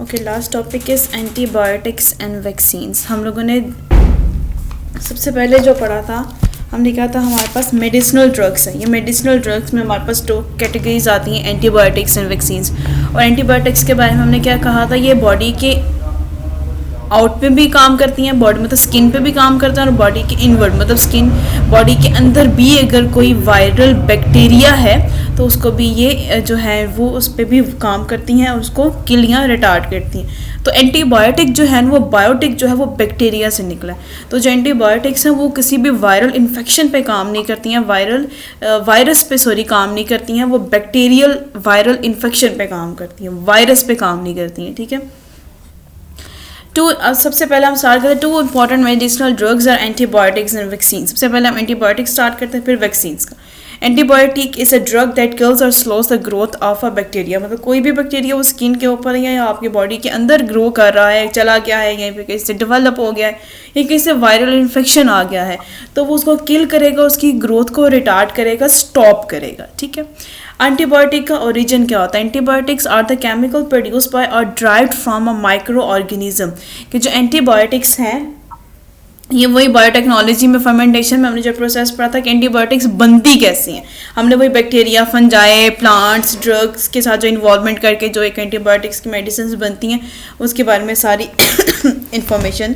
Okay, last topic is antibiotics and vaccines. हम लोगों ने सबसे पहले जो पढ़ा था, हमने कहा था हमारे पास मेडिसिनल ड्रग्स हैं। ये मेडिसिनल ड्रग्स में हमारे पास 2 कैटेगरीज आती हैं, एंटीबायोटिक्स एंड वैक्सीन्स। और एंटीबायोटिक्स के बारे में हमने क्या कहा था, ये बॉडी के आउट पे भी काम करती हैं, बॉडी मतलब स्किन पे भी काम करता है, और बॉडी के इनवर्ड मतलब स्किन बॉडी के अंदर भी अगर कोई वायरल बैक्टीरिया है तो उसको भी ये जो है वो उस पर भी काम करती हैं और उसको किल या रिटार्ड करती हैं। तो एंटीबायोटिक जो है वो बायोटिक जो है वो बैक्टीरिया से निकला है। तो जो एंटीबायोटिक्स हैं वो किसी भी वायरल इन्फेक्शन पे काम नहीं करती हैं, वायरस पे काम नहीं करती हैं, वो बैक्टीरियल वायरल इन्फेक्शन पे काम करती हैं, वायरस पे काम नहीं करती हैं। ठीक है, सबसे पहले हम स्टार्ट करते हैं 2 इंपॉर्टेंट मेडिसिनल ड्रग्स और एंटीबायोटिक्स एंड वैक्सीन। सबसे पहले हम एंटीबायोटिक्स स्टार्ट करते हैं, फिर वैक्सीन्स का। Antibiotic is a drug that kills और slows the growth of a bacteria. मतलब कोई भी बैक्टीरिया वो स्किन के ऊपर है या आपकी बॉडी के अंदर ग्रो कर रहा है, चला गया है, यहीं पे कहीं से डेवलप हो गया है या कहीं से वायरल इन्फेक्शन आ गया है, तो वो उसको किल करेगा, उसकी ग्रोथ को रिटार्ड करेगा, स्टॉप करेगा। ठीक है, एंटीबायोटिक का ओरिजिन क्या होता है? Antibiotics are the chemical produced by और derived from a microorganism. कि जो एंटीबायोटिक्स हैं ये वही बायोटेक्नोलॉजी में फर्मेंटेशन में हमने जो प्रोसेस पढ़ा था कि एंटीबायोटिक्स बनती कैसी हैं, हमने वही बैक्टीरिया, फंजाई, प्लांट्स, ड्रग्स के साथ जो इन्वॉल्वमेंट करके जो एक एंटीबायोटिक्स की मेडिसिन बनती हैं उसके बारे में सारी इंफॉर्मेशन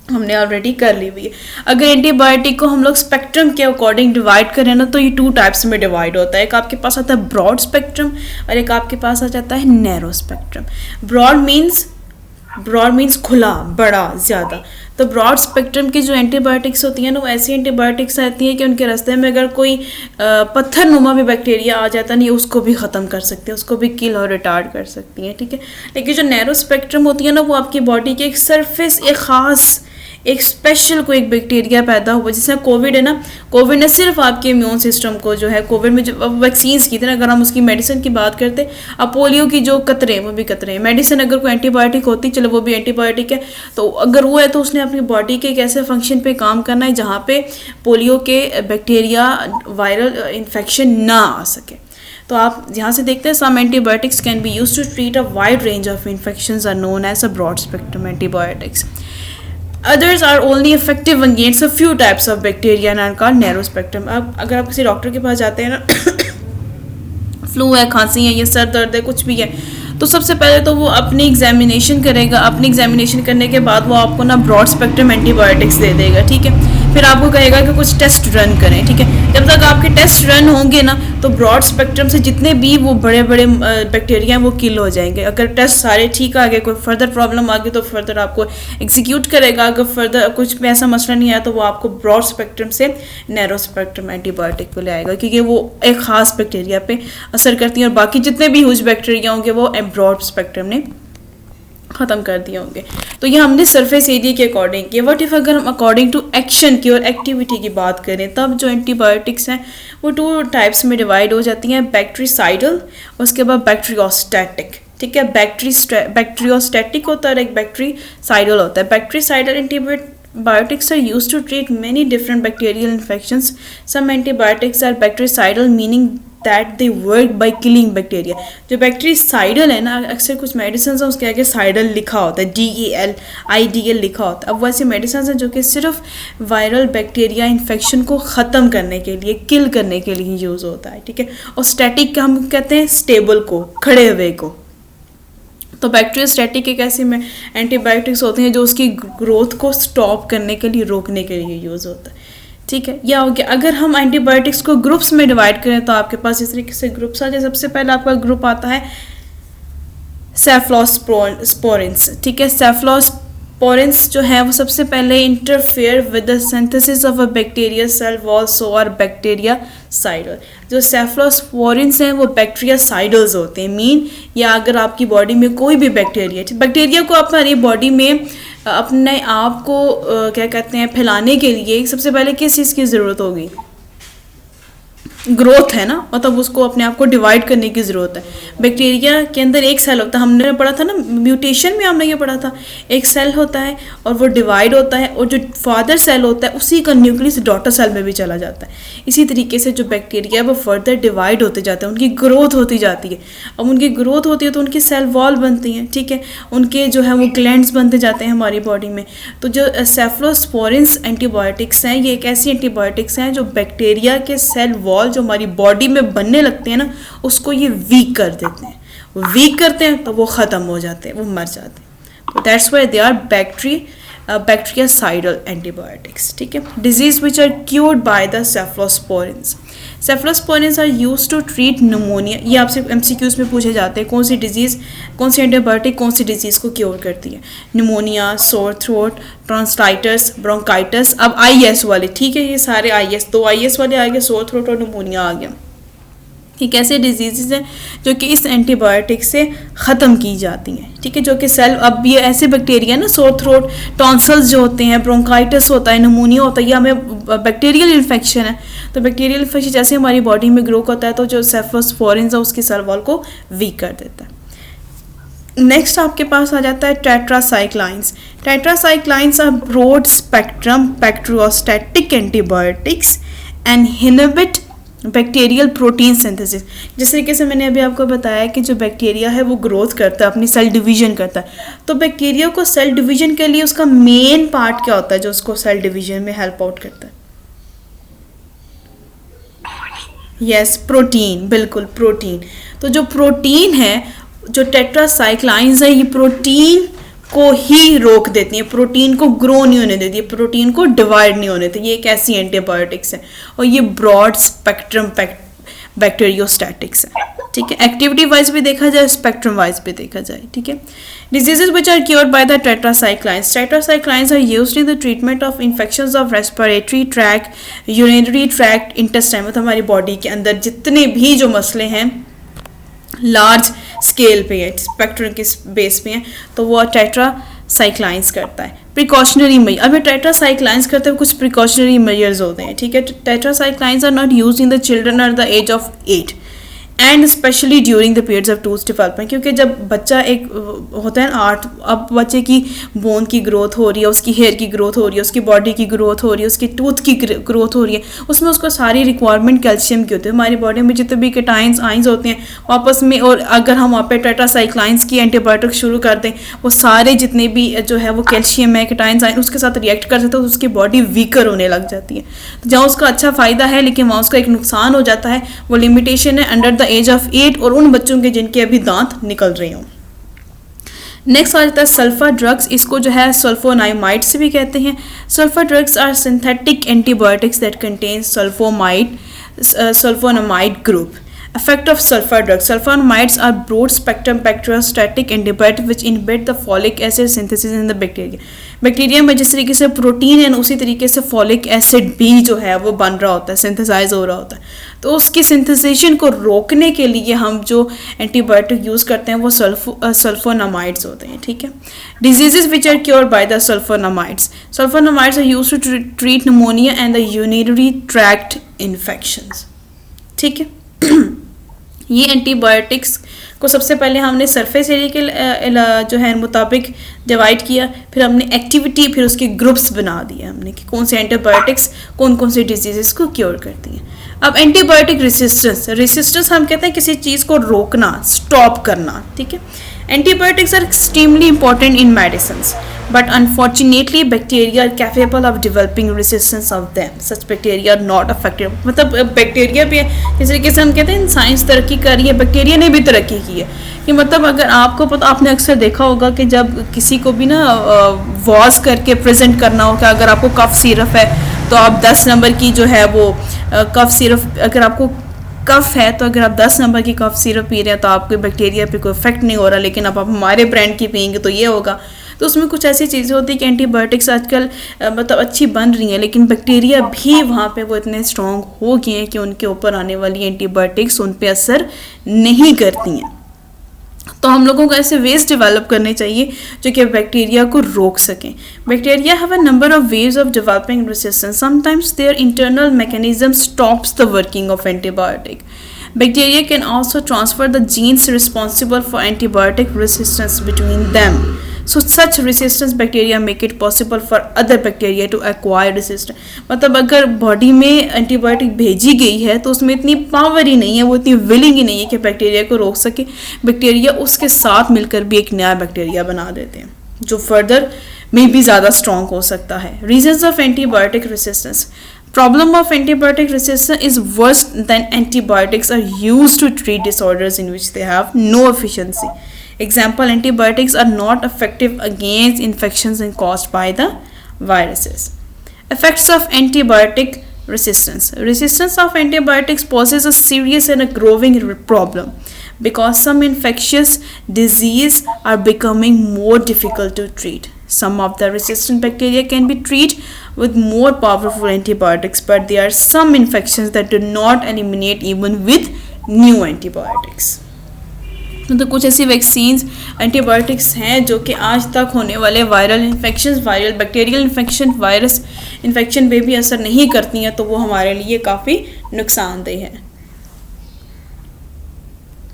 हमने ऑलरेडी कर ली हुई है। अगर एंटीबायोटिक को हम लोग स्पेक्ट्रम के अकॉर्डिंग डिवाइड करें ना तो ये 2 टाइप्स में डिवाइड होता है। एक आपके पास आता है ब्रॉड स्पेक्ट्रम और एक आपके पास आ जाता है नैरो स्पेक्ट्रम। ब्रॉड मीन्स खुला, बड़ा, ज़्यादा। तो ब्रॉड स्पेक्ट्रम की जो एंटीबायोटिक्स होती हैं ना वो ऐसी एंटीबायोटिक्स आती हैं कि उनके रास्ते में अगर कोई पत्थर नुमा भी बैक्टीरिया आ जाता नहीं, उसको भी ख़त्म कर सकते हैं, उसको भी किल और रिटार्ड कर सकती हैं। ठीक है, लेकिन जो नैरो स्पेक्ट्रम होती है ना वो आपकी बॉडी के एक सरफेस, एक ख़ास, एक स्पेशल कोई एक बैक्टीरिया पैदा हुआ, जैसे कोविड है ना, कोविड ने सिर्फ आपके इम्यून सिस्टम को जो है, कोविड में जो वैक्सीन्स की थी ना, अगर हम उसकी मेडिसिन की बात करते, अब पोलियो की जो कतरे वो भी कतरे हैं, मेडिसिन अगर कोई एंटीबायोटिक होती, चलो वो भी एंटीबायोटिक है, तो अगर वो है तो उसने अपनी बॉडी के एक ऐसे फंक्शन पे काम करना है जहाँ पे पोलियो के बैक्टीरिया वायरल इन्फेक्शन ना आ सके। तो आप यहाँ से देखते हैं some antibiotics can be use to treat a wide range of infections are known as a broad spectrum antibiotics. Others are only effective against a few types of bacteria and are called narrow spectrum. अब अगर आप किसी doctor के पास जाते हैं ना flu है, खांसी है, ये सर दर्द है, कुछ भी है, तो सबसे पहले तो वो अपनी एग्जामिनेशन करेगा। अपनी एग्जामिनेशन करने के बाद वो आपको ना ब्रॉड स्पेक्ट्रम एंटीबायोटिक्स दे देगा। ठीक है, फिर आपको कहेगा कि कुछ टेस्ट रन करें। ठीक है, जब तक आपके टेस्ट रन होंगे ना तो ब्रॉड स्पेक्ट्रम से जितने भी वो बड़े बड़े बैक्टीरिया हैं वो किल हो जाएंगे। अगर टेस्ट सारे ठीक आ गए, कोई फर्दर प्रॉब्लम आ गई तो फर्दर आपको एग्जीक्यूट करेगा। अगर फर्दर कुछ ऐसा मसला नहीं आया तो वो आपको ब्रॉड स्पेक्ट्रम से नैरो स्पेक्ट्रम एंटीबायोटिक को ले आएगा, क्योंकि वो एक खास बैक्टीरिया पे असर करती है और बाकी जितने भी ह्यूज बैक्टीरिया होंगे वो ब्रॉड स्पेक्ट्रम ने ख़त्म कर दिए होंगे। तो ये हमने सरफेस एरिया के अकॉर्डिंग किया। व्हाट इफ़ अगर हम अकॉर्डिंग टू एक्शन की और एक्टिविटी की बात करें, तब जो एंटीबायोटिक्स हैं वो 2 टाइप्स में डिवाइड हो जाती हैं, बैक्टीरिसाइडल, उसके बाद बैक्टीरियोस्टैटिक। ठीक है, बैक्टीरियोस्टैटिक होता है और एक बैक्टीरिसाइडल होता है। Bactericidal antibiotics are used to treat many different bacterial infections. Some antibiotics are bactericidal, meaning that they work by killing bacteria. जो बैक्टीरिसाइडल है ना, अक्सर कुछ मेडिसिन है उसके आगे साइडल लिखा होता है, DEL लिखा होता है। अब वैसे मेडिसिन हैं जो कि सिर्फ वायरल बैक्टीरिया इन्फेक्शन को ख़त्म करने के लिए, किल करने के लिए यूज़ होता है। ठीक है, और स्टैटिक का हम कहते हैं स्टेबल को, खड़े हुए को। तो बैक्टीरियोस्टैटिक एक ऐसी में एंटीबायोटिक्स होती हैं जो उसकी ग्रोथ को स्टॉप करने के लिए, रोकने के लिए यूज़ होता है। ठीक है, यह हो गया। अगर हम एंटीबायोटिक्स को ग्रुप्स में डिवाइड करें तो आपके पास इस तरीके से ग्रुप्स आ जाए। सबसे पहले आपका ग्रुप आता है सेफलोस्पोरिन्स। ठीक है, सेफलोस्पोरिन्स जो है वो सबसे पहले interfere with the synthesis of a bacteria cell wall, so are bactericidal. जो सेफलोस्पोरिन्स हैं वो बैक्टीरियासाइडल्स होते हैं। मीन या अगर आपकी बॉडी में कोई भी बैक्टीरिया को अपनी बॉडी में अपने आप को क्या कहते हैं फैलाने के लिए सबसे पहले किस चीज़ की ज़रूरत होगी? ग्रोथ है ना, मतलब उसको अपने आप को डिवाइड करने की ज़रूरत है। बैक्टीरिया के अंदर एक सेल होता है, हमने पढ़ा था ना म्यूटेशन में, हमने ये पढ़ा था, एक सेल होता है और वो डिवाइड होता है, और जो फादर सेल होता है उसी का न्यूक्लियस डॉटर सेल में भी चला जाता है। इसी तरीके से जो बैक्टीरिया है वो फर्दर डिवाइड होते जाते हैं, उनकी ग्रोथ होती जाती है। अब उनकी ग्रोथ होती है तो उनकी सेल वॉल बनती हैं, ठीक है, उनके जो है वो ग्लैंड्स बनते जाते हैं हमारी बॉडी में। तो जो सेफलोस्पोरिन्स एंटीबायोटिक्स हैं, ये एक ऐसी एंटीबायोटिक्स हैं जो बैक्टीरिया के सेल वॉल जो हमारी बॉडी में बनने लगते हैं ना, उसको ये वीक कर देते हैं। वो वीक करते हैं तो वो ख़त्म हो जाते हैं, वो मर जाते हैं। तो that's why they are bactericidal antibiotics, ठीक है। Disease which are cured by the cephalosporins. Cephalosporins are use to treat pneumonia. ये आपसे एमसीक्यूज में पूछे जाते हैं, कौन सी डिजीज़, कौन सी एंटीबायोटिक कौन सी डिजीज़ को क्योर करती है। Pneumonia, sore throat, tonsillitis, bronchitis. अब IS वाले, ठीक है, ये सारे IS, 2 IS वाले आ गए, सोर थ्रोट और निमोनिया आ गया। ये कैसे डिजीज़ हैं जो कि इस एंटीबायोटिक से ख़त्म की जाती हैं, ठीक है, जो कि सेल, अब ये ऐसे बैक्टीरिया ना, सोर थ्रोट, टॉन्सल्स जो होते हैं, ब्रोंकाइटिस होता है, निमोनिया होता है, ये हमें बैक्टीरियल इन्फेक्शन है। तो बैक्टीरियल इन्फेक्शन जैसे हमारी बॉडी में ग्रो होता है तो जो सेफलोस्पोरिन्स है उसकी सेल वॉल को वीक कर देता है। नेक्स्ट आपके पास आ जाता है tetracyclines. Tetracyclines are broad spectrum bacteriostatic antibiotics and inhibit bacterial protein synthesis. जिस तरीके से मैंने अभी आपको बताया कि जो बैक्टीरिया है वो ग्रोथ करता है, अपनी सेल डिवीजन करता है। तो बैक्टीरिया को सेल डिवीजन के लिए उसका मेन पार्ट क्या होता है जो उसको सेल डिवीजन में हेल्प आउट करता है? यस, प्रोटीन, बिल्कुल प्रोटीन। तो जो प्रोटीन है, जो टेट्रासाइक्लाइंस है, ये प्रोटीन को ही रोक देती है, प्रोटीन को ग्रो नहीं होने देती है, प्रोटीन को डिवाइड नहीं होने देती। ये एक ऐसी एंटीबायोटिक्स है और ये ब्रॉड स्पेक्ट्रम बैक्टीरियोस्टैटिक्स है, ठीक है। एक्टिविटी वाइज भी देखा जाए, स्पेक्ट्रम वाइज भी देखा जाए, ठीक है। Diseases which are cured by the tetracyclines. Tetracyclines are used in the treatment of infections of respiratory tract, urinary tract, intestine, मतलब हमारी बॉडी के अंदर जितने भी जो मसले हैं लार्ज स्केल पे है, स्पेक्ट्रम के बेस पे हैं, तो वो टेट्रासाइक्लाइंस करता है। प्रिकॉशनरी मेजर, अब ये टेट्रासाइक्लाइंस करते हुए कुछ प्रिकॉशनरी मेजर्स होते हैं, ठीक है। Tetracyclines are not used in the children under the age of 8 and specially during the periods of tooth development, क्योंकि जब बच्चा एक होता है ना 8, अब बच्चे की बोन की ग्रोथ हो रही है, उसकी हेयर की ग्रोथ हो रही है, उसकी बॉडी की ग्रोथ हो रही है, उसकी टूथ की ग्रोथ हो रही है, उसमें उसको सारी रिक्वायरमेंट कैल्शियम की होती है। हमारी बॉडी में जितने भी केटाइंस आइंस होते हैं वापस में, और अगर हम वहाँ पे टेट्रासाइक्लाइंस की एंटीबायोटिक शुरू कर दें, वो सारे जितने भी जो है वो कैल्शियम है, केटाइंस आइन, उसके साथ रिएक्ट कर सकते हैं, तो उसकी बॉडी वीकर होने लग जाती है। तो जहाँ उसका अच्छा फ़ायदा है लेकिन वहाँ उसका एक नुकसान हो जाता है, वो लिमिटेशन है अंडर द एज ऑफ 8 और उन बच्चों के जिनके अभी दांत निकल रहे हों। नेक्स्ट आ जाता है सल्फर ड्रग्स। इसको जो है सल्फोनामाइड्स भी कहते हैं। Sulfur drugs are synthetic antibiotics that contain sulfonamide group. Effect of sulfur drugs. Sulfonamides are broad spectrum bacteriostatic antibiotics which inhibit the folic acid synthesis in the bacteria. Bacteria में जिस तरीके से प्रोटीन है उसी तरीके से फॉलिक एसिड भी जो है वो बन रहा होता है, सिंथेसाइज हो रहा होता है। तो उसकी सिंथेसाइजेशन को रोकने के लिए हम जो एंटीबायोटिक यूज़ करते हैं वो सल्फोनामाइड्स होते हैं, ठीक है। Diseases which are cured by the sulfonamides. Sulfonamides are used to treat pneumonia and the urinary tract infections, ठीक है। ये एंटीबायोटिक्स को सबसे पहले हमने सरफेस एरिया के जो है मुताबिक डिवाइड किया, फिर हमने एक्टिविटी, फिर उसके ग्रुप्स बना दिए हमने कि कौन से एंटीबायोटिक्स कौन कौन से डिजीजेस को क्योर करती हैं। अब एंटीबायोटिक रेसिस्टेंस हम कहते हैं किसी चीज़ को रोकना, स्टॉप करना, ठीक है। Antibiotics are extremely important in medicine but unfortunately bacteria are capable of developing resistance of them. Such bacteria are not affected. मतलब बैक्टीरिया भी है, जिस तरीके से हम कहते हैं साइंस तरक्की कर रही है, बैक्टीरिया ने भी तरक्की की है। कि मतलब अगर आपको पता, आपने अक्सर देखा होगा कि जब किसी को भी ना वॉज करके प्रेजेंट करना हो कि अगर आपको कफ सिरप है तो आप 10 नंबर की जो है वो कफ सिरप, अगर आपको कफ है तो अगर आप 10 नंबर की कफ सिरप पी रहे हैं तो आपके बैक्टीरिया पे कोई इफेक्ट नहीं हो रहा, लेकिन अब आप हमारे ब्रांड की पियेंगे तो ये होगा। तो उसमें कुछ ऐसी चीज़ें होती हैं कि एंटीबायोटिक्स आजकल मतलब अच्छी बन रही हैं, लेकिन बैक्टीरिया भी वहाँ पे वो इतने स्ट्रॉन्ग हो गए हैं कि उनके ऊपर आने वाली एंटीबायोटिक्स उन पे असर नहीं करती हैं। तो हम लोगों को ऐसे वेज डेवलप करने चाहिए जो कि बैक्टीरिया को रोक सकें. Bacteria have a number of ways of developing resistance. Sometimes their internal mechanism stops the working of antibiotic. Bacteria can also transfer the genes responsible for antibiotic resistance between them. So such resistance bacteria make it possible for other bacteria to acquire resistance. मतलब अगर body में antibiotic भेजी गई है तो उसमें इतनी power ही नहीं है, वो इतनी विलिंग ही नहीं है कि बैक्टीरिया को रोक सके. बैक्टीरिया उसके साथ मिलकर भी एक नया बैक्टीरिया बना देते हैं जो फर्दर में भी ज़्यादा स्ट्रॉन्ग हो सकता है. Reasons of antibiotic resistance. Problem of antibiotic resistance is worse than antibiotics are used to treat disorders in which they have no efficiency. Example, antibiotics are not effective against infections caused by the viruses. Effects of antibiotic resistance. Resistance of antibiotics poses a serious and a growing problem because some infectious diseases are becoming more difficult to treat. Some of the resistant bacteria can be treated with more powerful antibiotics, but there are some infections that do not eliminate even with new antibiotics. तो कुछ ऐसी vaccines antibiotics हैं जो कि आज तक होने वाले viral infection, viral bacterial infection, virus infection पे भी असर नहीं करती हैं, तो वो हमारे लिए काफ़ी नुकसानदेह है.